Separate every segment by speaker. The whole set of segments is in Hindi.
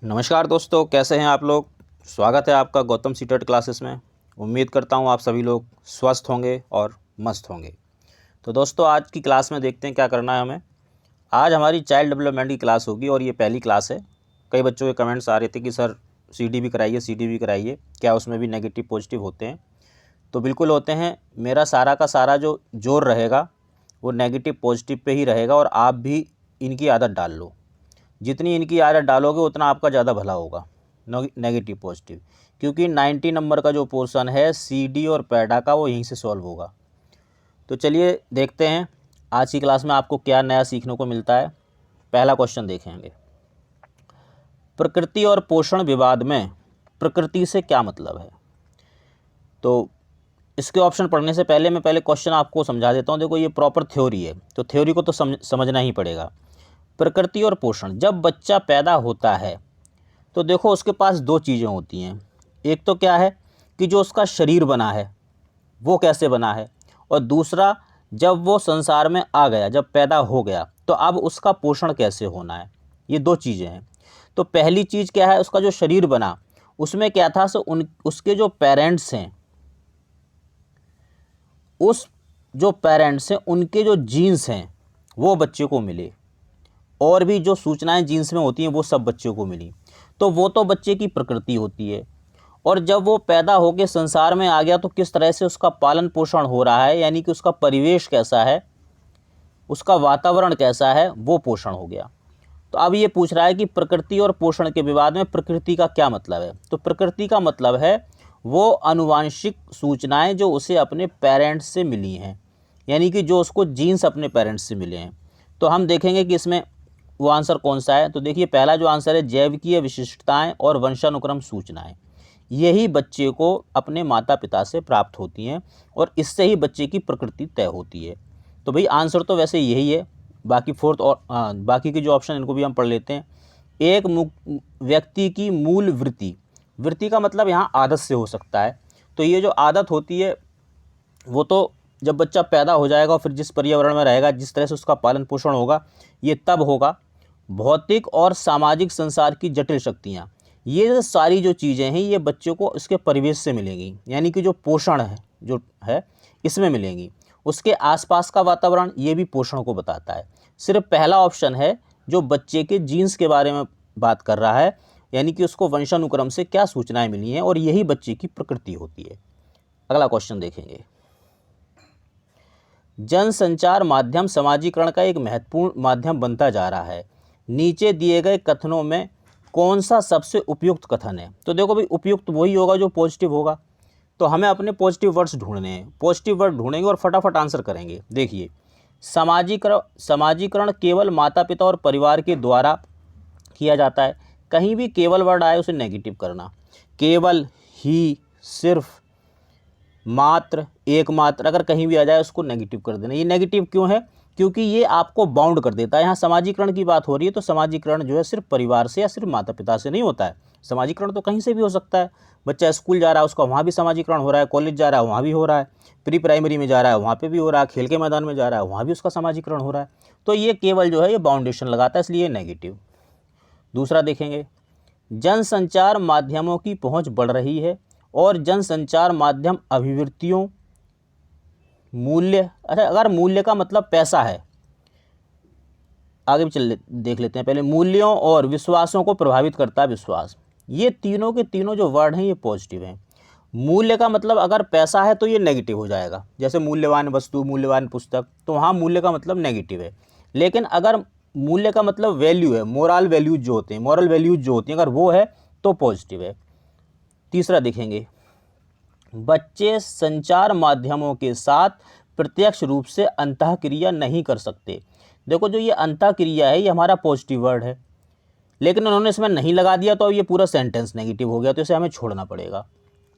Speaker 1: नमस्कार दोस्तों, कैसे हैं आप लोग। स्वागत है आपका गौतम सीटेट क्लासेस में। उम्मीद करता हूं आप सभी लोग स्वस्थ होंगे और मस्त होंगे। तो दोस्तों, आज की क्लास में देखते हैं क्या करना है हमें। आज हमारी चाइल्ड डेवलपमेंट की क्लास होगी और ये पहली क्लास है। कई बच्चों के कमेंट्स आ रहे थे कि सर सीडी भी कराइए, सीडी भी कराइए, क्या उसमें भी नेगेटिव पॉजिटिव होते हैं। तो बिल्कुल होते हैं। मेरा सारा का सारा जो जोर रहेगा वो नेगेटिव पॉजिटिव पे ही रहेगा और आप भी इनकी आदत डाल लो। जितनी इनकी आदत डालोगे उतना आपका ज़्यादा भला होगा, नेगेटिव पॉजिटिव। क्योंकि 90 नंबर का जो पोर्शन है सीडी और पैडा का, वो यहीं से सॉल्व होगा। तो चलिए देखते हैं आज की क्लास में आपको क्या नया सीखने को मिलता है। पहला क्वेश्चन देखेंगे, प्रकृति और पोषण विवाद में प्रकृति से क्या मतलब है। तो इसके ऑप्शन पढ़ने से पहले मैं क्वेश्चन आपको समझा देता हूँ। देखो, ये प्रॉपर थ्योरी है तो थ्योरी को तो समझना ही पड़ेगा। प्रकृति और पोषण, जब बच्चा पैदा होता है तो देखो उसके पास दो चीज़ें होती हैं। एक तो क्या है कि जो उसका शरीर बना है वो कैसे बना है, और दूसरा जब वो संसार में आ गया, जब पैदा हो गया तो अब उसका पोषण कैसे होना है। ये दो चीज़ें हैं। तो पहली चीज़ क्या है, उसका जो शरीर बना उसमें क्या था, सो उसके जो पेरेंट्स हैं, उस जो पेरेंट्स हैं उनके जो जीन्स हैं वो बच्चे को मिले, और भी जो सूचनाएं जीन्स में होती हैं वो सब बच्चों को मिली। तो वो तो बच्चे की प्रकृति होती है। और जब वो पैदा होकर संसार में आ गया तो किस तरह से उसका पालन पोषण हो रहा है, यानी कि उसका परिवेश कैसा है, उसका वातावरण कैसा है, वो पोषण हो गया। तो अब ये पूछ रहा है कि प्रकृति और पोषण के विवाद में प्रकृति का क्या मतलब है। तो प्रकृति का मतलब है वो आनुवांशिक सूचनाएं जो उसे अपने पेरेंट्स से मिली हैं, यानी कि जो उसको जीन्स अपने पेरेंट्स से मिले हैं। तो हम देखेंगे कि इसमें वो आंसर कौन सा है। तो देखिए, पहला जो आंसर है, जैविकीय विशिष्टताएं और वंशानुक्रम सूचनाएं, यही बच्चे को अपने माता पिता से प्राप्त होती हैं और इससे ही बच्चे की प्रकृति तय होती है। तो भाई आंसर तो वैसे यही है। बाकी फोर्थ और बाकी के जो ऑप्शन इनको भी हम पढ़ लेते हैं। एक व्यक्ति की मूल वृत्ति, वृत्ति का मतलब यहाँ आदत से हो सकता है। तो ये जो आदत होती है वो तो जब बच्चा पैदा हो जाएगा और फिर जिस पर्यावरण में रहेगा, जिस तरह से उसका पालन पोषण होगा, ये तब होगा। भौतिक और सामाजिक संसार की जटिल शक्तियाँ, ये सारी जो चीज़ें हैं ये बच्चों को इसके परिवेश से मिलेंगी, यानी कि जो पोषण है जो है इसमें मिलेंगी। उसके आसपास का वातावरण ये भी पोषण को बताता है। सिर्फ पहला ऑप्शन है जो बच्चे के जीन्स के बारे में बात कर रहा है, यानी कि उसको वंशानुक्रम से क्या सूचनाएं मिली हैं, और यही बच्चे की प्रकृति होती है। अगला क्वेश्चन देखेंगे, जनसंचार माध्यम समाजीकरण का एक महत्वपूर्ण माध्यम बनता जा रहा है। नीचे दिए गए कथनों में कौन सा सबसे उपयुक्त कथन है। तो देखो भाई, उपयुक्त वही होगा जो पॉजिटिव होगा। तो हमें अपने पॉजिटिव वर्ड्स ढूंढने हैं, पॉजिटिव वर्ड ढूंढेंगे और फटाफट आंसर करेंगे। देखिए, समाजीकरण केवल माता पिता और परिवार के द्वारा किया जाता है। कहीं भी केवल वर्ड आए उसे नेगेटिव करना। केवल, ही, सिर्फ, मात्र, एकमात्र, अगर कहीं भी आ जाए उसको नेगेटिव कर देना। ये नेगेटिव क्यों है? क्योंकि ये आपको बाउंड कर देता है। यहाँ समाजीकरण की बात हो रही है तो समाजीकरण जो है सिर्फ परिवार से या सिर्फ माता पिता से नहीं होता है। समाजीकरण तो कहीं से भी हो सकता है। बच्चा स्कूल जा रहा है उसका वहाँ भी समाजीकरण हो रहा है, कॉलेज जा रहा है वहाँ भी हो रहा है, प्री प्राइमरी में जा रहा है वहाँ पे भी हो रहा है, खेल के मैदान में जा रहा है वहाँ भी उसका समाजीकरण हो रहा है। तो ये केवल जो है ये बाउंडेशन लगाता है, इसलिए नेगेटिव। दूसरा देखेंगे, जनसंचार माध्यमों की पहुँच बढ़ रही है और जनसंचार माध्यम अभिवृत्तियों, मूल्य, अच्छा अगर मूल्य का मतलब पैसा है, आगे भी देख लेते हैं। पहले, मूल्यों और विश्वासों को प्रभावित करता है विश्वास। ये तीनों के तीनों जो वर्ड हैं ये पॉजिटिव हैं। मूल्य का मतलब अगर पैसा है तो ये नेगेटिव हो जाएगा, जैसे मूल्यवान वस्तु, मूल्यवान पुस्तक, तो वहाँ मूल्य का मतलब नेगेटिव है। लेकिन अगर मूल्य का मतलब वैल्यू है, मोरल वैल्यूज जो होते हैं, अगर वो है तो पॉजिटिव है। तीसरा देखेंगे, बच्चे संचार माध्यमों के साथ प्रत्यक्ष रूप से अंतःक्रिया नहीं कर सकते। देखो, जो ये अंतःक्रिया है ये हमारा पॉजिटिव वर्ड है, लेकिन उन्होंने इसमें नहीं लगा दिया तो अब ये पूरा सेंटेंस नेगेटिव हो गया, तो इसे हमें छोड़ना पड़ेगा।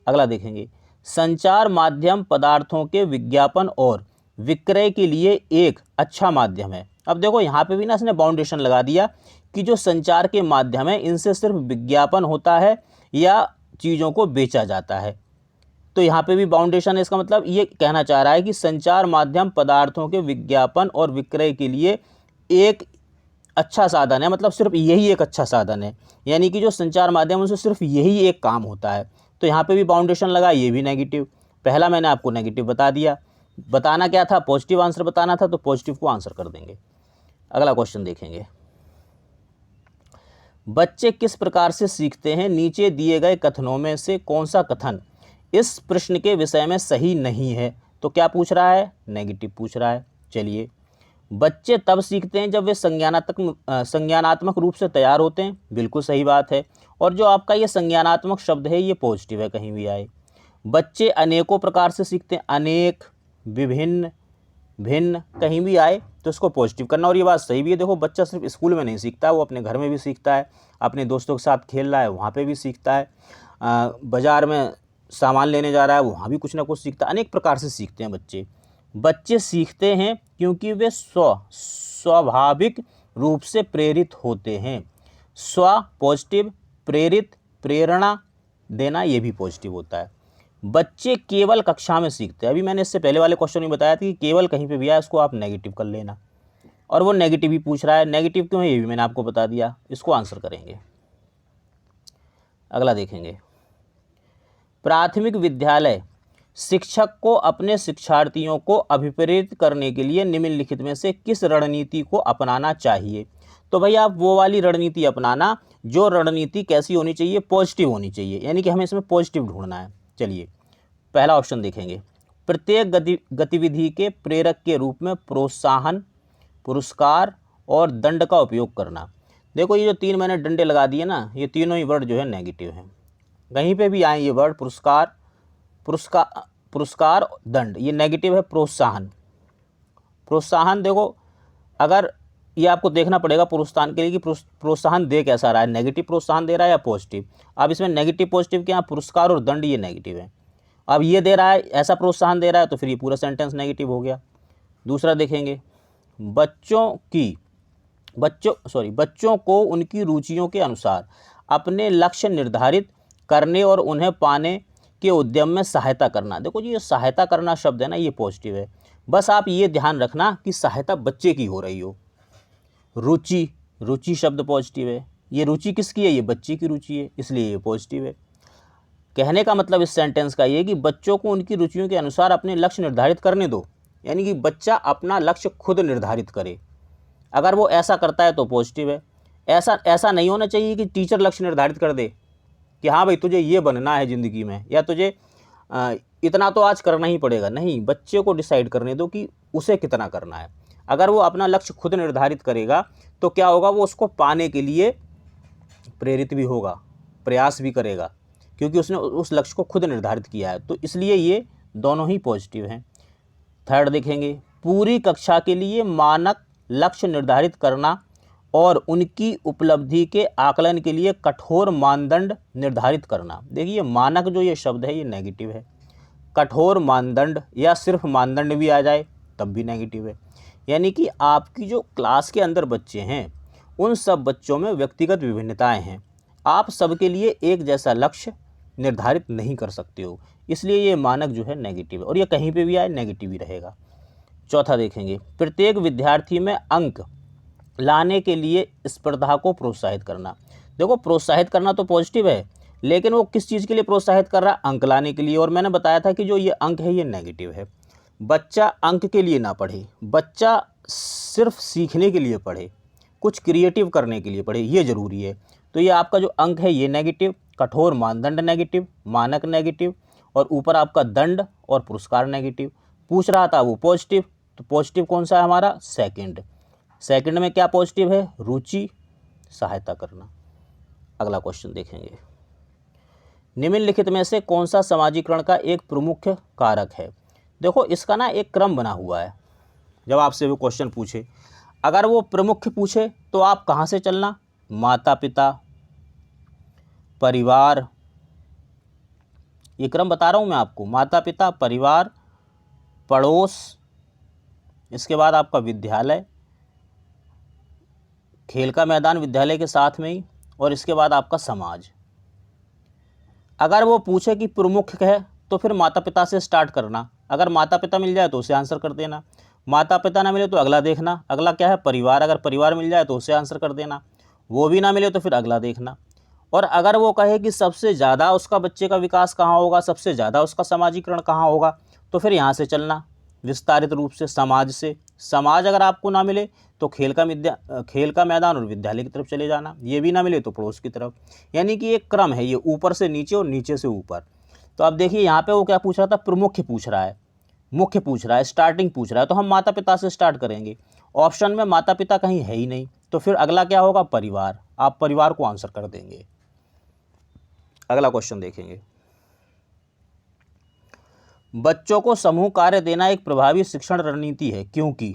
Speaker 1: अगला देखेंगे, संचार माध्यम पदार्थों के विज्ञापन और विक्रय के लिए एक अच्छा माध्यम है। अब देखो, यहाँ पे भी ना इसने बाउंडेशन लगा दिया कि जो संचार के माध्यम है इनसे सिर्फ विज्ञापन होता है या चीज़ों को बेचा जाता है। तो यहाँ पे भी बाउंडेशन है। इसका मतलब ये कहना चाह रहा है कि संचार माध्यम पदार्थों के विज्ञापन और विक्रय के लिए एक अच्छा साधन है, मतलब सिर्फ यही एक अच्छा साधन है, यानी कि जो संचार माध्यम उनसे सिर्फ यही एक काम होता है। तो यहाँ पे भी बाउंडेशन लगा, ये भी नेगेटिव। पहला मैंने आपको नेगेटिव बता दिया, बताना क्या था, पॉजिटिव आंसर बताना था, तो पॉजिटिव को आंसर कर देंगे। अगला क्वेश्चन देखेंगे, बच्चे किस प्रकार से सीखते हैं, नीचे दिए गए कथनों में से कौन सा कथन इस प्रश्न के विषय में सही नहीं है। तो क्या पूछ रहा है, नेगेटिव पूछ रहा है। चलिए, बच्चे तब सीखते हैं जब वे संज्ञानात्मक रूप से तैयार होते हैं, बिल्कुल सही बात है। और जो आपका ये संज्ञानात्मक शब्द है ये पॉजिटिव है, कहीं भी आए। बच्चे अनेकों प्रकार से सीखते हैं, अनेक, विभिन्न, भिन्न, कहीं भी आए तो इसको पॉजिटिव करना। और ये बात सही भी है। देखो, बच्चा सिर्फ स्कूल में नहीं सीखता, वो अपने घर में भी सीखता है, अपने दोस्तों के साथ खेल रहा है वहाँ पे भी सीखता है, बाज़ार में सामान लेने जा रहा है वहाँ भी कुछ ना कुछ सीखता है। अनेक प्रकार से सीखते हैं बच्चे। बच्चे सीखते हैं क्योंकि वे स्वाभाविक रूप से प्रेरित होते हैं। स्व पॉजिटिव, प्रेरित, प्रेरणा देना, ये भी पॉजिटिव होता है। बच्चे केवल कक्षा में सीखते हैं, अभी मैंने इससे पहले वाले क्वेश्चन में बताया था कि केवल कहीं पे भी आए उसको आप नेगेटिव कर लेना, और वो नेगेटिव ही पूछ रहा है। नेगेटिव क्यों है ये भी मैंने आपको बता दिया, इसको आंसर करेंगे। अगला देखेंगे, प्राथमिक विद्यालय शिक्षक को अपने शिक्षार्थियों को अभिप्रेरित करने के लिए निम्नलिखित में से किस रणनीति को अपनाना चाहिए। तो भाई आप वो वाली रणनीति अपनाना, जो रणनीति कैसी होनी चाहिए, पॉजिटिव होनी चाहिए, यानी कि हमें इसमें पॉजिटिव ढूंढना है। चलिए, पहला ऑप्शन देखेंगे, प्रत्येक गतिविधि के प्रेरक के रूप में प्रोत्साहन, पुरस्कार और दंड का उपयोग करना। देखो, ये जो तीन मैंने डंडे लगा दिए ना, ये तीनों ही वर्ड जो है नेगेटिव हैं। कहीं पे भी आए ये वर्ड, पुरस्कार, दंड, ये नेगेटिव है। प्रोत्साहन देखो, अगर ये आपको देखना पड़ेगा प्रोत्साहन के लिए कि प्रोत्साहन दे कैसा रहा है, नेगेटिव प्रोत्साहन दे रहा है या पॉजिटिव। अब इसमें नेगेटिव पॉजिटिव क्या, पुरस्कार और दंड ये नेगेटिव है। अब ये दे रहा है, ऐसा प्रोत्साहन दे रहा है, तो फिर ये पूरा सेंटेंस नेगेटिव हो गया। दूसरा देखेंगे, बच्चों को उनकी रुचियों के अनुसार अपने लक्ष्य निर्धारित करने और उन्हें पाने के उद्यम में सहायता करना। देखो जी, ये सहायता करना शब्द है ना, ये पॉजिटिव है। बस आप ये ध्यान रखना कि सहायता बच्चे की हो रही हो। रुचि शब्द पॉजिटिव है, ये रुचि किसकी है, ये बच्चे की रुचि है, इसलिए ये पॉजिटिव है। कहने का मतलब इस सेंटेंस का ये कि बच्चों को उनकी रुचियों के अनुसार अपने लक्ष्य निर्धारित करने दो, यानी कि बच्चा अपना लक्ष्य खुद निर्धारित करे। अगर वो ऐसा करता है तो पॉजिटिव है। ऐसा नहीं होना चाहिए कि टीचर लक्ष्य निर्धारित कर दे कि हाँ भाई तुझे ये बनना है ज़िंदगी में, या तुझे इतना तो आज करना ही पड़ेगा। नहीं, बच्चे को डिसाइड करने दो कि उसे कितना करना है। अगर वो अपना लक्ष्य खुद निर्धारित करेगा तो क्या होगा, वो उसको पाने के लिए प्रेरित भी होगा, प्रयास भी करेगा, क्योंकि उसने उस लक्ष्य को खुद निर्धारित किया है। तो इसलिए ये दोनों ही पॉजिटिव हैं। थर्ड देखेंगे, पूरी कक्षा के लिए मानक लक्ष्य निर्धारित करना और उनकी उपलब्धि के आकलन के लिए कठोर मानदंड निर्धारित करना। देखिए, मानक जो ये शब्द है ये नेगेटिव है। कठोर मानदंड या सिर्फ मानदंड भी आ जाए तब भी नेगेटिव है। यानी कि आपकी जो क्लास के अंदर बच्चे हैं उन सब बच्चों में व्यक्तिगत विभिन्नताएं हैं। आप सबके लिए एक जैसा लक्ष्य निर्धारित नहीं कर सकते हो, इसलिए ये मानक जो है नेगेटिव है, और ये कहीं पे भी आए नेगेटिव ही रहेगा। चौथा देखेंगे, प्रत्येक विद्यार्थी में अंक लाने के लिए स्पर्धा को प्रोत्साहित करना। देखो, प्रोत्साहित करना तो पॉजिटिव है, लेकिन वो किस चीज़ के लिए प्रोत्साहित कर रहा है, अंक लाने के लिए। और मैंने बताया था कि जो ये अंक है ये नेगेटिव है। बच्चा अंक के लिए ना पढ़े, बच्चा सिर्फ सीखने के लिए पढ़े, कुछ क्रिएटिव करने के लिए पढ़े, ये ज़रूरी है। तो ये आपका जो अंक है ये नेगेटिव, कठोर मानदंड नेगेटिव, मानक नेगेटिव, और ऊपर आपका दंड और पुरस्कार नेगेटिव। पूछ रहा था वो पॉजिटिव, तो पॉजिटिव कौन सा है हमारा, सेकंड में क्या पॉजिटिव है, रुचि, सहायता करना। अगला क्वेश्चन देखेंगे, निम्नलिखित में से कौन सा समाजीकरण का एक प्रमुख कारक है। देखो, इसका ना एक क्रम बना हुआ है। जब आपसे वो क्वेश्चन पूछे, अगर वो प्रमुख पूछे तो आप कहाँ से चलना, माता पिता, परिवार, ये क्रम बता रहा हूँ मैं आपको, माता पिता, परिवार, पड़ोस, इसके बाद आपका विद्यालय, खेल का मैदान विद्यालय के साथ में ही, और इसके बाद आपका समाज। अगर वो पूछे कि प्रमुख है तो फिर माता पिता से स्टार्ट करना, अगर माता पिता मिल जाए तो उसे आंसर कर देना। माता पिता ना मिले तो अगला देखना, अगला क्या है परिवार, अगर परिवार मिल जाए तो उसे आंसर कर देना, वो भी ना मिले तो फिर अगला देखना। और अगर वो कहे कि सबसे ज़्यादा उसका बच्चे का विकास कहाँ होगा, सबसे ज़्यादा उसका समाजीकरण कहाँ होगा, तो फिर यहाँ से चलना विस्तारित रूप से समाज से। समाज अगर आपको ना मिले तो खेल का मैदान और विद्यालय की तरफ चले जाना, ये भी ना मिले तो पड़ोस की तरफ। यानी कि एक क्रम है ये, ऊपर से नीचे और नीचे से ऊपर। तो अब देखिए यहाँ पे वो क्या पूछ रहा था, प्रमुख पूछ रहा है, मुख्य पूछ रहा है, स्टार्टिंग पूछ रहा है, तो हम माता पिता से स्टार्ट करेंगे। ऑप्शन में माता पिता कहीं है ही नहीं, तो फिर अगला क्या होगा परिवार, आप परिवार को आंसर कर देंगे। अगला क्वेश्चन देखेंगे, बच्चों को समूह कार्य देना एक प्रभावी शिक्षण रणनीति है क्योंकि,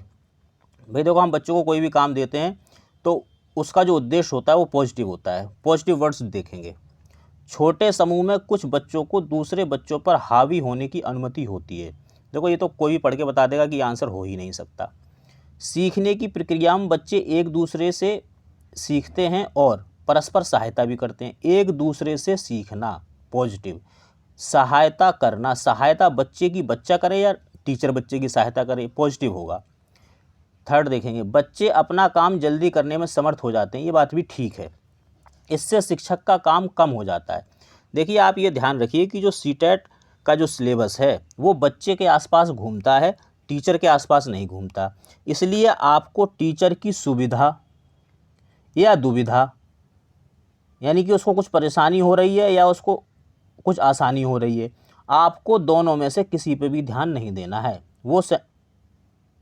Speaker 1: भाई देखो हम बच्चों को कोई भी काम देते हैं तो उसका जो उद्देश्य होता है वो पॉजिटिव होता है। पॉजिटिव वर्ड्स देखेंगे, छोटे समूह में कुछ बच्चों को दूसरे बच्चों पर हावी होने की अनुमति होती है। देखो ये तो कोई भी पढ़ के बता देगा कि आंसर हो ही नहीं सकता। सीखने की प्रक्रिया में बच्चे एक दूसरे से सीखते हैं और परस्पर सहायता भी करते हैं। एक दूसरे से सीखना पॉजिटिव, सहायता करना, सहायता बच्चे की बच्चा करे या टीचर बच्चे की सहायता करे, पॉजिटिव होगा। थर्ड देखेंगे, बच्चे अपना काम जल्दी करने में समर्थ हो जाते हैं, ये बात भी ठीक है, इससे शिक्षक का काम कम हो जाता है। देखिए आप ये ध्यान रखिए कि जो सीटेट का जो सिलेबस है वो बच्चे के आसपास घूमता है, टीचर के आसपास नहीं घूमता। इसलिए आपको टीचर की सुविधा या दुविधा, यानी कि उसको कुछ परेशानी हो रही है या उसको कुछ आसानी हो रही है, आपको दोनों में से किसी पे भी ध्यान नहीं देना है, वो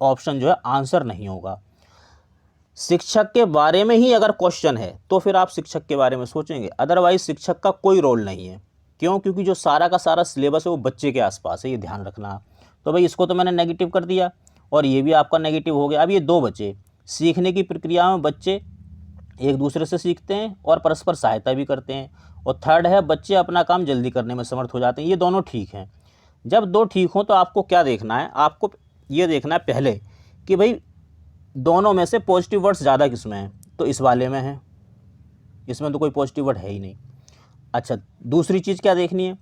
Speaker 1: ऑप्शन जो है आंसर नहीं होगा। शिक्षक के बारे में ही अगर क्वेश्चन है तो फिर आप शिक्षक के बारे में सोचेंगे, अदरवाइज शिक्षक का कोई रोल नहीं है। क्यों? क्योंकि जो सारा का सारा सिलेबस है वो बच्चे के आसपास है, ये ध्यान रखना। तो भाई इसको तो मैंने नेगेटिव कर दिया और ये भी आपका नेगेटिव हो गया। अब ये दो बचे, सीखने की प्रक्रिया में बच्चे एक दूसरे से सीखते हैं और परस्पर सहायता भी करते हैं, और थर्ड है बच्चे अपना काम जल्दी करने में समर्थ हो जाते हैं। ये दोनों ठीक हैं। जब दो ठीक हों तो आपको क्या देखना है, आपको ये देखना है पहले कि भाई दोनों में से पॉजिटिव वर्ड्स ज़्यादा किस में हैं, तो इस वाले में है, इसमें तो कोई पॉजिटिव वर्ड है ही नहीं। अच्छा, दूसरी चीज़ क्या देखनी है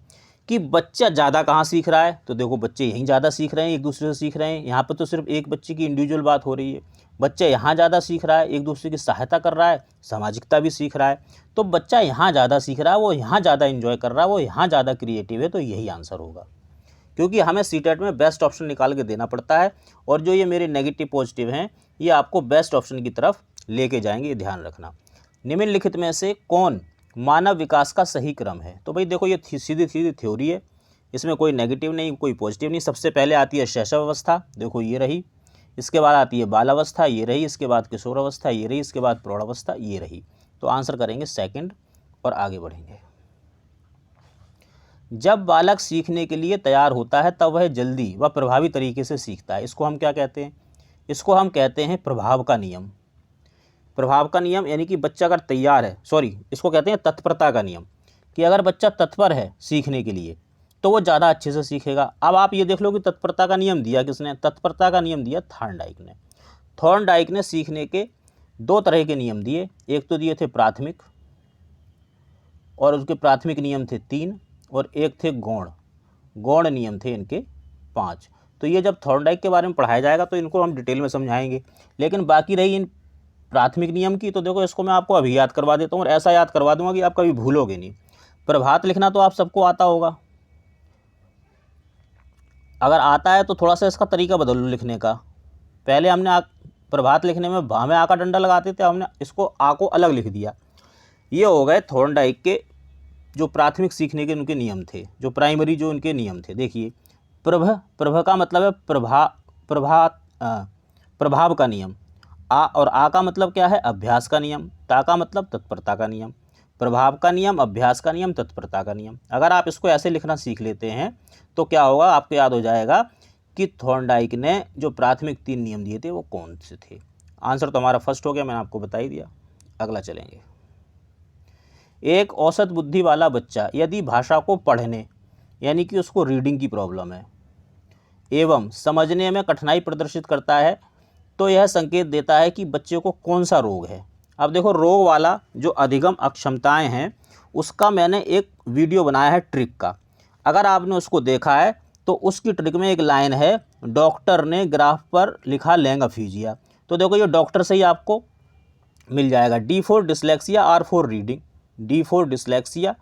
Speaker 1: कि बच्चा ज़्यादा कहाँ सीख रहा है, तो देखो बच्चे यहीं ज़्यादा सीख रहे हैं, एक दूसरे से सीख रहे हैं। यहाँ पर तो सिर्फ एक बच्चे की इंडिविजुअल बात हो रही है, बच्चा यहाँ ज़्यादा सीख रहा है, एक दूसरे की सहायता कर रहा है, सामाजिकता भी सीख रहा है। तो बच्चा यहाँ ज़्यादा सीख रहा है, वो यहाँ ज़्यादा इन्जॉय कर रहा है, वो यहाँ ज़्यादा क्रिएटिव है, तो यही आंसर होगा। क्योंकि हमें सीटेट में बेस्ट ऑप्शन निकाल के देना पड़ता है, और जो ये मेरे नेगेटिव पॉजिटिव हैं ये आपको बेस्ट ऑप्शन की तरफ लेके जाएंगे, ये ध्यान रखना। निम्नलिखित में से कौन मानव विकास का सही क्रम है? तो भाई देखो ये सीधी सीधी थ्योरी है, इसमें कोई नेगेटिव नहीं कोई पॉजिटिव नहीं। सबसे पहले आती है शैशव अवस्था, देखो ये रही, इसके बाद आती है बाल अवस्था, ये रही, इसके बाद किशोर अवस्था, ये रही, इसके बाद प्रौढ़ अवस्था, ये रही। तो आंसर करेंगे सेकंड और आगे बढ़ेंगे। जब बालक सीखने के लिए तैयार होता है तब वह जल्दी व प्रभावी तरीके से सीखता है। इसको हम क्या कहते हैं? इसको हम कहते हैं प्रभाव का नियम। प्रभाव का नियम यानी कि बच्चा अगर तैयार है, इसको कहते हैं तत्परता का नियम, कि अगर बच्चा तत्पर है सीखने के लिए तो वो ज़्यादा अच्छे से सीखेगा। अब आप ये देख लो कि तत्परता का नियम दिया किसने? तत्परता का नियम दिया थॉर्नडाइक ने। थॉर्नडाइक ने सीखने के दो तरह के नियम दिए, एक तो दिए थे प्राथमिक, और उसके प्राथमिक नियम थे 3, और एक थे गौण नियम थे इनके 5। तो ये जब थॉर्नडाइक के बारे में पढ़ाया जाएगा तो इनको हम डिटेल में समझाएंगे। लेकिन बाकी रही इन प्राथमिक नियम की, तो देखो इसको मैं आपको अभी याद करवा देता हूँ, और ऐसा याद करवा दूंगा कि आप कभी भूलोगे नहीं। प्रभात लिखना तो आप सबको आता होगा, अगर आता है तो थोड़ा सा इसका तरीका बदल लो लिखने का। पहले हमने प्रभात लिखने में भा में आ का डंडा लगाते थे, हमने इसको आ को अलग लिख दिया। ये हो गए थॉर्नडाइक के जो प्राथमिक सीखने के उनके नियम थे, जो प्राइमरी जो उनके नियम थे। देखिए प्रभ का मतलब है प्रभाव का नियम, और आ का मतलब क्या है? अभ्यास का नियम, ता का मतलब तत्परता का नियम। प्रभाव का नियम, अभ्यास का नियम, तत्परता का नियम। अगर आप इसको ऐसे लिखना सीख लेते हैं तो क्या होगा, आपको याद हो जाएगा कि थॉर्नडाइक ने जो प्राथमिक 3 नियम दिए थे वो कौन से थे। आंसर तो हमारा फर्स्ट हो गया, मैंने आपको बता ही दिया। अगला चलेंगे। एक औसत बुद्धि वाला बच्चा यदि भाषा को पढ़ने यानी कि उसको रीडिंग की प्रॉब्लम है एवं समझने में कठिनाई प्रदर्शित करता है तो यह संकेत देता है कि बच्चे को कौन सा रोग है। अब देखो रोग वाला जो अधिगम अक्षमताएं हैं उसका मैंने एक वीडियो बनाया है ट्रिक का, अगर आपने उसको देखा है तो उसकी ट्रिक में एक लाइन है, डॉक्टर ने ग्राफ पर लिखा लैंगोफेजिया। तो देखो ये डॉक्टर से ही आपको मिल जाएगा। D for dyslexia, R for reading. D for dyslexia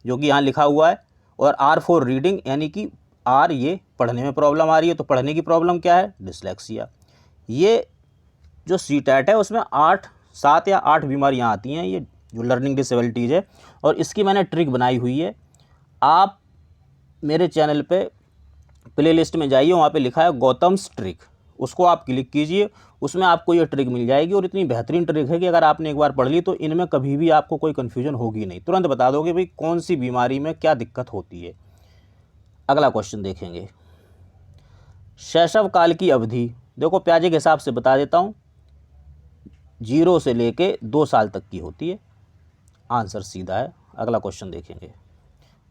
Speaker 1: जो कि यहाँ लिखा हुआ है, और आर फॉर रीडिंग, यानी कि आर ये पढ़ने में प्रॉब्लम आ रही है, तो पढ़ने की प्रॉब्लम क्या है, डिसलेक्सिया। ये जो सीटैट है उसमें 7 या 8 बीमारियाँ आती हैं, ये जो लर्निंग डिसेबिलिटीज़ है, और इसकी मैंने ट्रिक बनाई हुई है। आप मेरे चैनल पे प्लेलिस्ट में जाइए, वहाँ पे लिखा है गौतम्स ट्रिक, उसको आप क्लिक कीजिए, उसमें आपको ये ट्रिक मिल जाएगी। और इतनी बेहतरीन ट्रिक है कि अगर आपने एक बार पढ़ ली तो इनमें कभी भी आपको कोई कन्फ्यूजन होगी नहीं, तुरंत बता दोगे भाई कौन सी बीमारी में क्या दिक्कत होती है। अगला क्वेश्चन देखेंगे, शैशव काल की अवधि। देखो प्याजे के हिसाब से बता देता हूँ, 0 से लेके 2 साल तक की होती है। आंसर सीधा है। अगला क्वेश्चन देखेंगे,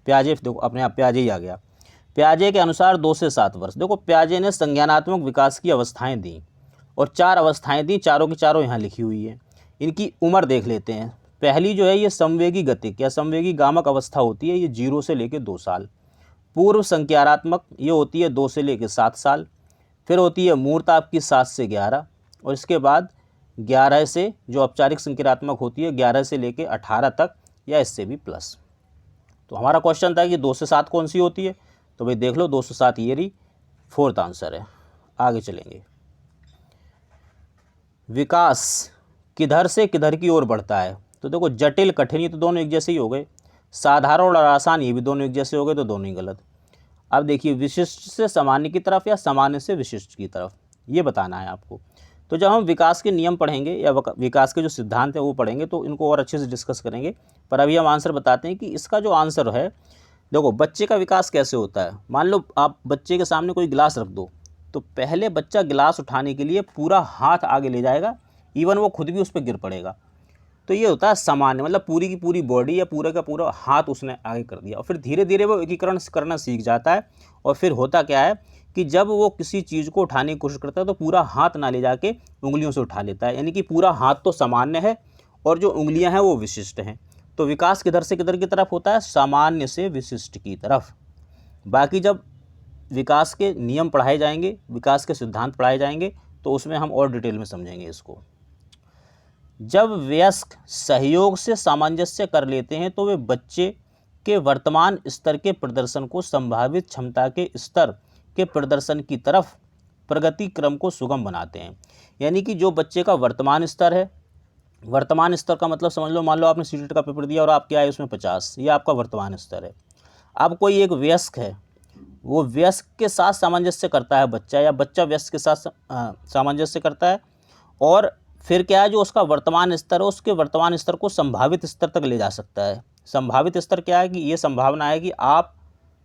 Speaker 1: प्याजे, देखो अपने आप प्याजे ही आ गया। प्याजे के अनुसार 2 से 7 वर्ष। देखो प्याजे ने संज्ञानात्मक विकास की अवस्थाएं दी और 4 अवस्थाएं दी, चारों की चारों यहाँ लिखी हुई है। इनकी उम्र देख लेते हैं। पहली जो है ये संवेगी गतिक या संवेगी गामक अवस्था होती है, ये 0 से लेकर 2 साल। पूर्व संज्ञानात्मक ये होती है 2 से लेकर 7 साल। फिर होती है मूर्त आपकी 7 से 11, और इसके बाद 11 से जो औपचारिक संज्ञानात्मक होती है 11 से लेकर 18 तक, या इससे भी प्लस। तो हमारा क्वेश्चन था कि 2 से 7 कौन सी होती है, तो भाई देख लो 2 से 7 ये रही, 4th आंसर है। आगे चलेंगे, विकास किधर से किधर की ओर बढ़ता है। तो देखो जटिल कठिन ये तो दोनों एक जैसे ही हो गए, साधारण और आसान ये भी दोनों एक जैसे हो गए, तो दोनों ही गलत। अब देखिए विशिष्ट से सामान्य की तरफ या सामान्य से विशिष्ट की तरफ, ये बताना है आपको। तो जब हम विकास के नियम पढ़ेंगे या विकास के जो सिद्धांत है वो पढ़ेंगे तो इनको और अच्छे से डिस्कस करेंगे, पर अभी हम आंसर बताते हैं कि इसका जो आंसर है, देखो बच्चे का विकास कैसे होता है। मान लो आप बच्चे के सामने कोई गिलास रख दो, तो पहले बच्चा गिलास उठाने के लिए पूरा हाथ आगे ले जाएगा, इवन वो खुद भी उस पर गिर पड़ेगा। तो ये होता है सामान्य, मतलब पूरी की पूरी बॉडी या पूरा का पूरा हाथ उसने आगे कर दिया, और फिर धीरे धीरे वो एकीकरण करना सीख जाता है। और फिर होता क्या है कि जब वो किसी चीज़ को उठाने की कोशिश करता है तो पूरा हाथ ना ले जाके उंगलियों से उठा लेता है, यानी कि पूरा हाथ तो सामान्य है और जो उंगलियां हैं वो विशिष्ट हैं। तो विकास किधर से किधर की तरफ होता है, सामान्य से विशिष्ट की तरफ। बाकी जब विकास के नियम पढ़ाए जाएंगे, विकास के सिद्धांत पढ़ाए जाएंगे, तो उसमें हम और डिटेल में समझेंगे इसको। जब वयस्क सहयोग से सामंजस्य कर लेते हैं तो वे बच्चे के वर्तमान स्तर के प्रदर्शन को संभावित क्षमता के स्तर के प्रदर्शन की तरफ प्रगति क्रम को सुगम बनाते हैं। यानी कि जो बच्चे का वर्तमान स्तर है, वर्तमान स्तर का मतलब समझ लो, मान लो आपने सीटेट का पेपर दिया और आपके आए उसमें 50, ये आपका वर्तमान स्तर है। अब कोई एक वयस्क है, वो वयस्क के साथ सामंजस्य करता है बच्चा, या बच्चा वयस्क के साथ सामंजस्य करता है, और फिर क्या है जो उसका वर्तमान स्तर है उसके वर्तमान स्तर को संभावित स्तर तक ले जा सकता है। संभावित स्तर क्या है कि ये संभावना है कि आप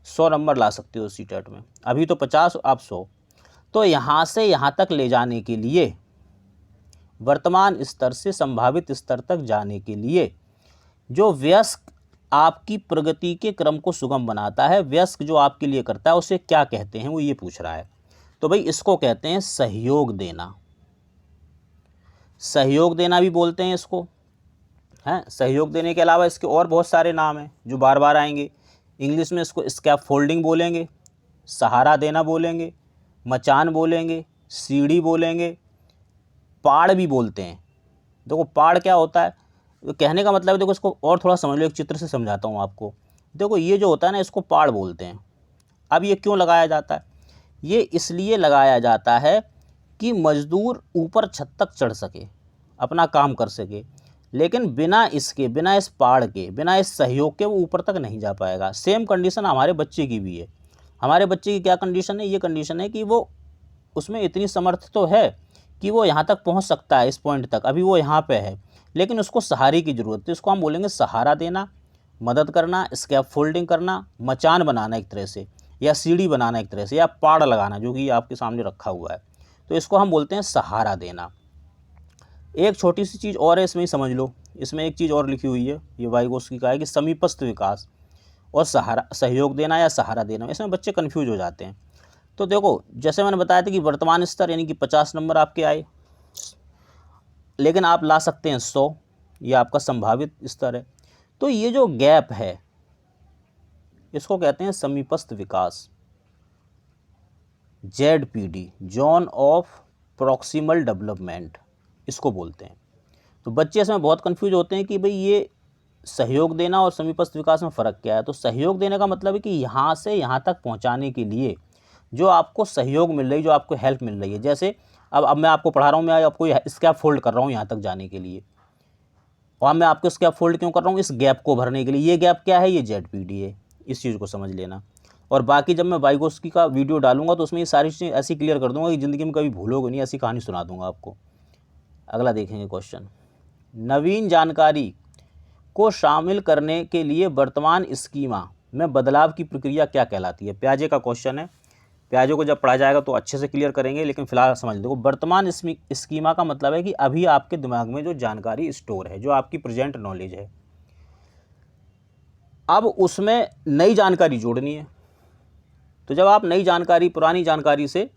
Speaker 1: 100 नंबर ला सकते हो सीटेट में, अभी तो 50, आप 100। तो यहाँ से यहाँ तक ले जाने के लिए, वर्तमान स्तर से संभावित स्तर तक जाने के लिए, जो वयस्क आपकी प्रगति के क्रम को सुगम बनाता है, वयस्क जो आपके लिए करता है उसे क्या कहते हैं, वो ये पूछ रहा है। तो भाई इसको कहते हैं सहयोग देना। सहयोग देना भी बोलते हैं इसको, हैं। सहयोग देने के अलावा इसके और बहुत सारे नाम हैं जो बार बार आएंगे। इंग्लिश में इसको स्कैफोल्डिंग बोलेंगे, सहारा देना बोलेंगे, मचान बोलेंगे, सीढ़ी बोलेंगे, पाड़ भी बोलते हैं। देखो पाड़ क्या होता है, कहने का मतलब है, देखो इसको और थोड़ा समझ लो, एक चित्र से समझाता हूँ आपको। देखो ये जो होता है ना, इसको पाड़ बोलते हैं। अब ये क्यों लगाया जाता है, ये इसलिए लगाया जाता है कि मजदूर ऊपर छत तक चढ़ सके, अपना काम कर सके, लेकिन बिना इसके, बिना इस पाड़ के, बिना इस सहयोग के वो ऊपर तक नहीं जा पाएगा। सेम कंडीशन हमारे बच्चे की भी है। हमारे बच्चे की क्या कंडीशन है, ये कंडीशन है कि वो उसमें इतनी समर्थ तो है कि वो यहाँ तक पहुँच सकता है, इस पॉइंट तक, अभी वो यहाँ पे है, लेकिन उसको सहारे की ज़रूरत है। तो इसको हम बोलेंगे सहारा देना, मदद करना, स्कैफोल्डिंग करना, मचान बनाना एक तरह से, या सीढ़ी बनाना एक तरह से, या पाड़ लगाना जो कि आपके सामने रखा हुआ है। तो इसको हम बोलते हैं सहारा देना। एक छोटी सी चीज़ और है इसमें ही समझ लो, इसमें एक चीज़ और लिखी हुई है, ये वाइगोत्स्की का है कि समीपस्थ विकास और सहारा, सहयोग देना या सहारा देना, इसमें बच्चे कन्फ्यूज हो जाते हैं। तो देखो जैसे मैंने बताया था कि वर्तमान स्तर यानी कि 50 नंबर आपके आए, लेकिन आप ला सकते हैं 100, ये आपका संभावित स्तर है। तो ये जो गैप है इसको कहते हैं समीपस्थ विकास। ZPD, zone of proximal development, इसको बोलते हैं। तो बच्चे इसमें बहुत कंफ्यूज होते हैं कि भाई ये सहयोग देना और समीपस्थ विकास में फ़र्क क्या है। तो सहयोग देने का मतलब है कि यहाँ से यहाँ तक पहुँचाने के लिए जो आपको सहयोग मिल रही है, जो आपको हेल्प मिल रही है। जैसे अब मैं आपको पढ़ा रहा हूँ, मैं आपको स्कैफोल्ड कर रहा हूँ यहाँ तक जाने के लिए, और मैं आपको स्कैफोल्ड क्यों कर रहा हूँ? इस गैप को भरने के लिए। ये गैप क्या है? ये ZPD है। इस चीज़ को समझ लेना। और बाकी जब मैं वाइगोत्स्की का वीडियो डालूंगा तो उसमें ये सारी चीज़ें ऐसी क्लियर कर दूंगा कि ज़िंदगी में कभी भूलोगे नहीं, ऐसी कहानी सुना दूंगा आपको। अगला देखेंगे क्वेश्चन, नवीन जानकारी को शामिल करने के लिए वर्तमान स्कीमा में बदलाव की प्रक्रिया क्या कहलाती है? प्याजे का क्वेश्चन है। प्याजे को जब पढ़ा जाएगा तो अच्छे से क्लियर करेंगे, लेकिन फिलहाल समझ लो। वर्तमान स्कीमा का मतलब है कि अभी आपके दिमाग में जो जानकारी स्टोर है, जो आपकी प्रेजेंट नॉलेज है, अब उसमें नई जानकारी जोड़नी है। तो जब आप नई जानकारी पुरानी जानकारी से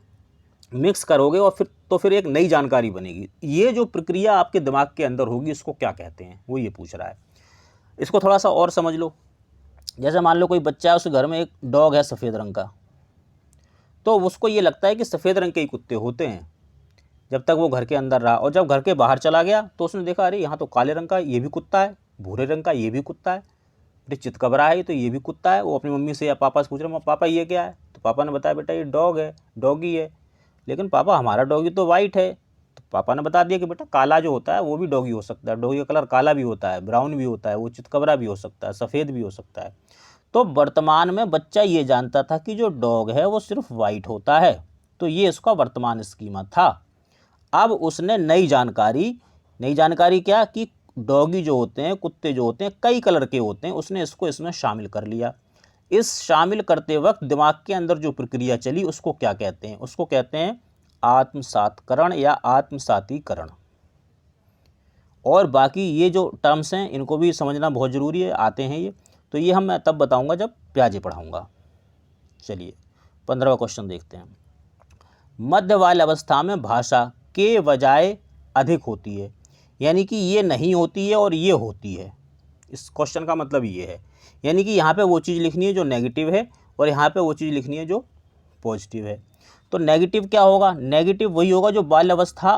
Speaker 1: मिक्स करोगे और फिर एक नई जानकारी बनेगी। ये जो प्रक्रिया आपके दिमाग के अंदर होगी, इसको क्या कहते हैं, वो ये पूछ रहा है। इसको थोड़ा सा और समझ लो। जैसे मान लो कोई बच्चा है, उस घर में एक डॉग है सफ़ेद रंग का, तो उसको ये लगता है कि सफ़ेद रंग के ही कुत्ते होते हैं जब तक वो घर के अंदर रहा। और जब घर के बाहर चला गया तो उसने देखा, अरे यहाँ तो काले रंग का ये भी कुत्ता है, भूरे रंग का ये भी कुत्ता है, अरे चितकबरा है तो ये भी कुत्ता है। वो अपनी मम्मी से या पापा से पूछ रहा है, पापा ये क्या है? तो पापा ने बताया, बेटा ये डॉग है, डॉगी है। लेकिन पापा हमारा डॉगी तो वाइट है। तो पापा ने बता दिया कि बेटा काला जो होता है वो भी डॉगी हो सकता है, डॉगी का कलर काला भी होता है, ब्राउन भी होता है, वो चितकबरा भी हो सकता है, सफ़ेद भी हो सकता है। तो वर्तमान में बच्चा ये जानता था कि जो डॉग है वो सिर्फ वाइट होता है। तो ये इसका वर्तमान स्कीमा था। अब उसने नई जानकारी क्या कि डॉगी जो होते हैं, कुत्ते जो होते हैं, कई कलर के होते हैं, उसने इसको इसमें शामिल कर लिया। इस शामिल करते वक्त दिमाग के अंदर जो प्रक्रिया चली उसको क्या कहते हैं? उसको कहते हैं आत्मसातकरण या आत्मसातीकरण। और बाकी ये जो टर्म्स हैं इनको भी समझना बहुत ज़रूरी है, आते हैं ये। तो ये मैं तब बताऊंगा जब प्याजे पढ़ाऊंगा। चलिए 15वां क्वेश्चन देखते हैं। मध्य बाल अवस्था में भाषा के बजाय अधिक होती है, यानी कि ये नहीं होती है और ये होती है। इस क्वेश्चन का मतलब ये है, यानी कि यहाँ पे वो चीज़ लिखनी है जो नेगेटिव है और यहाँ पे वो चीज़ लिखनी है जो पॉजिटिव है। तो नेगेटिव क्या होगा? नेगेटिव वही होगा जो बाल अवस्था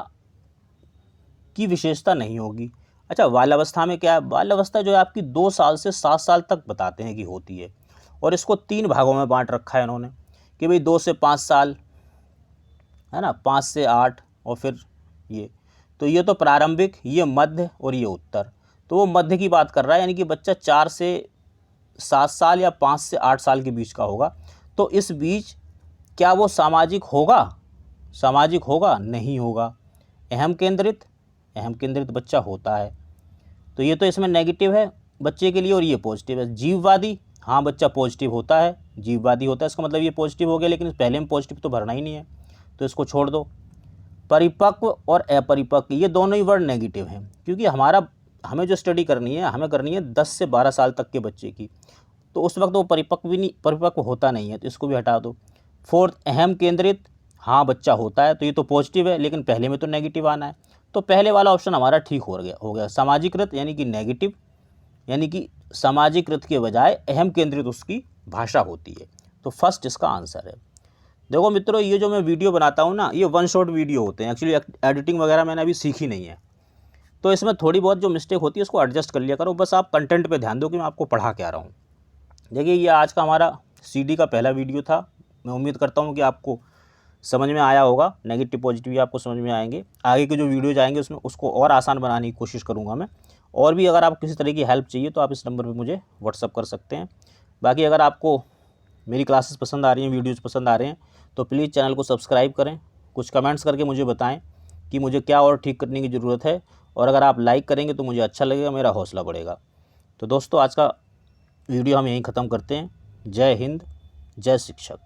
Speaker 1: की विशेषता नहीं होगी। अच्छा, बाल अवस्था में क्या है? बाल अवस्था जो है आपकी 2 साल से 7 साल तक बताते हैं कि होती है। और इसको 3 भागों में बांट रखा है इन्होंने कि भाई 2 से 5 साल है ना, 5 से 8 और फिर ये। तो ये तो प्रारंभिक, ये मध्य और ये उत्तर। तो वो मध्य की बात कर रहा है, यानी कि बच्चा 4 से 7 साल या 5 से 8 साल के बीच का होगा। तो इस बीच क्या वो सामाजिक होगा? सामाजिक होगा? नहीं होगा। अहम केंद्रित बच्चा होता है। तो ये तो इसमें नेगेटिव है बच्चे के लिए और ये पॉजिटिव है। जीववादी, हाँ बच्चा पॉजिटिव होता है, जीववादी होता है, इसका मतलब ये पॉजिटिव हो गया, लेकिन पहले में पॉजिटिव तो भरना ही नहीं है, तो इसको छोड़ दो। परिपक्व और अपरिपक्व, ये दोनों ही वर्ड नेगेटिव हैं, क्योंकि हमें जो स्टडी करनी है, हमें करनी है 10 से 12 साल तक के बच्चे की। तो उस वक्त वो परिपक्व होता नहीं है, तो इसको भी हटा दो। फोर्थ, अहम केंद्रित, हाँ बच्चा होता है, तो ये तो पॉजिटिव है, लेकिन पहले में तो नेगेटिव आना है। तो पहले वाला ऑप्शन हमारा ठीक हो गया। सामाजिकृत यानी कि नेगेटिव, यानी कि सामाजिकृत के बजाय अहम केंद्रित उसकी भाषा होती है। तो फर्स्ट इसका आंसर है। देखो मित्रों, ये जो मैं वीडियो बनाता हूँ ना, ये 1 शॉट वीडियो होते हैं। एक्चुअली एडिटिंग वगैरह मैंने अभी सीखी नहीं है, तो इसमें थोड़ी बहुत जो मिस्टेक होती है उसको एडजस्ट कर लिया करो। बस आप कंटेंट पे ध्यान दो कि मैं आपको पढ़ा क्या रहा हूँ। देखिए, ये आज का हमारा CD का पहला वीडियो था। मैं उम्मीद करता हूँ कि आपको समझ में आया होगा। नेगेटिव पॉजिटिव आपको समझ में आएंगे। आगे के जो वीडियोज आएंगे उसमें उसको और आसान बनाने की कोशिश करूँगा मैं। और भी अगर आप किसी तरह की हेल्प चाहिए तो आप इस नंबर पर मुझे व्हाट्सअप कर सकते हैं। बाकी अगर आपको मेरी क्लासेस पसंद आ रही हैं, वीडियोज़ पसंद आ रहे हैं, तो प्लीज़ चैनल को सब्सक्राइब करें। कुछ कमेंट्स करके मुझे बताएं कि मुझे क्या और ठीक करने की ज़रूरत है। और अगर आप लाइक करेंगे तो मुझे अच्छा लगेगा, मेरा हौसला बढ़ेगा। तो दोस्तों, आज का वीडियो हम यहीं ख़त्म करते हैं। जय हिंद, जय शिक्षक।